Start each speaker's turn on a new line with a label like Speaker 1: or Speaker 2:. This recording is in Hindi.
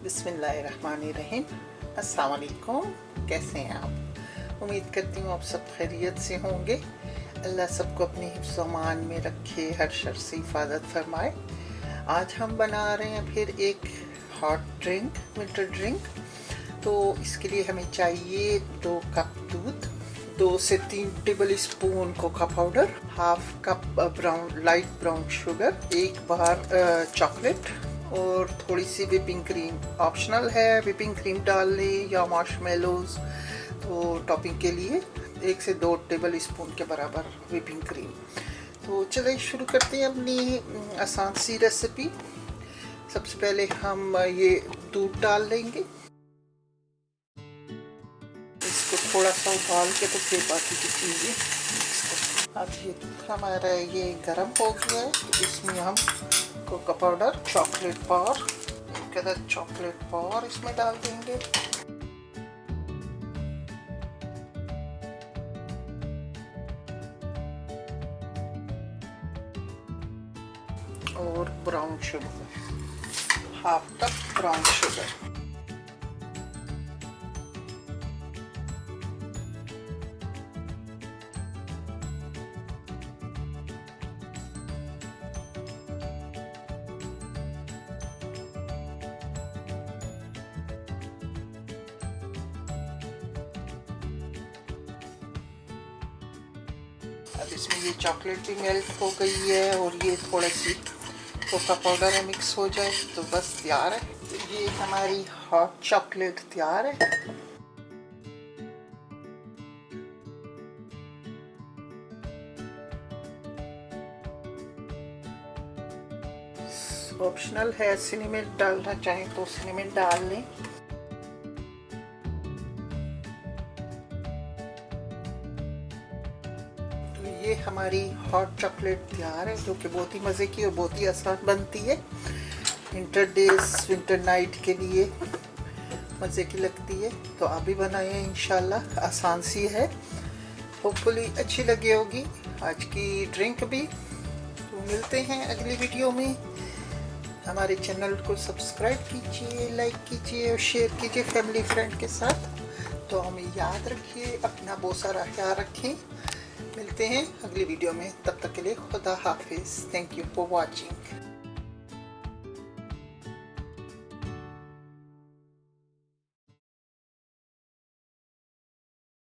Speaker 1: बिस्मिल्लाहिर्रहमानिर्रहीम। अस्सलाम वालेकुम। कैसे हैं आप? उम्मीद करती हूँ आप सब खैरियत से होंगे। अल्लाह सबको अपनी हिफ्ज़ व अमान में रखे, हर शर से हिफाजत फरमाए। आज हम बना रहे हैं फिर एक हॉट ड्रिंक, विंटर ड्रिंक। तो इसके लिए हमें चाहिए 2 कप दूध, 2 से 3 table spoon Coca powder, half cup light brown sugar, 1 बार चॉकलेट और थोड़ी सी विपिंग क्रीम। ऑप्शनल है, विपिंग क्रीम डाल लें या मार्शमेलोज। तो टॉपिंग के लिए 1 से 2 टेबल स्पून के बराबर विपिंग क्रीम। तो चलिए शुरू करते हैं अपनी आसान सी रेसिपी। सबसे पहले हम ये दूध डाल लेंगे, इसको थोड़ा सा उबाल के तो फिर बाकी की चीज़ें। अब ये दूध हमारा ये गर्म हो गया है, इसमें हम कोका पाउडर, चॉकलेट बार, एक अदद चॉकलेट बार इसमें डाल देंगे और brown sugar, half cup brown sugar. अब इसमें ये चॉकलेट भी मेल्ट हो गई है और ये थोड़ा सी कोका पाउडर में मिक्स हो जाए तो बस तैयार है। तो ये हमारी हॉट चॉकलेट तैयार है। ऑप्शनल है, सिनेमन डालना चाहें तो सिनेमन डाल लें। ये हमारी हॉट चॉकलेट तैयार है, जो कि बहुत ही मज़े की और बहुत ही आसान बनती है। विंटर डेज, विंटर नाइट के लिए मज़े की लगती है। तो आप भी बनाएं इंशाल्लाह, आसान सी है। होपफुली अच्छी लगी होगी आज की ड्रिंक भी। तो मिलते हैं अगली वीडियो में। हमारे चैनल को सब्सक्राइब कीजिए, लाइक कीजिए और शेयर कीजिए फैमिली फ्रेंड के साथ। तो हमें याद रखिए, अपना बहुत सारा ख्याल रखें। मिलते हैं अगली वीडियो में, तब तक के लिए खुदा हाफिज़। Thank you for watching.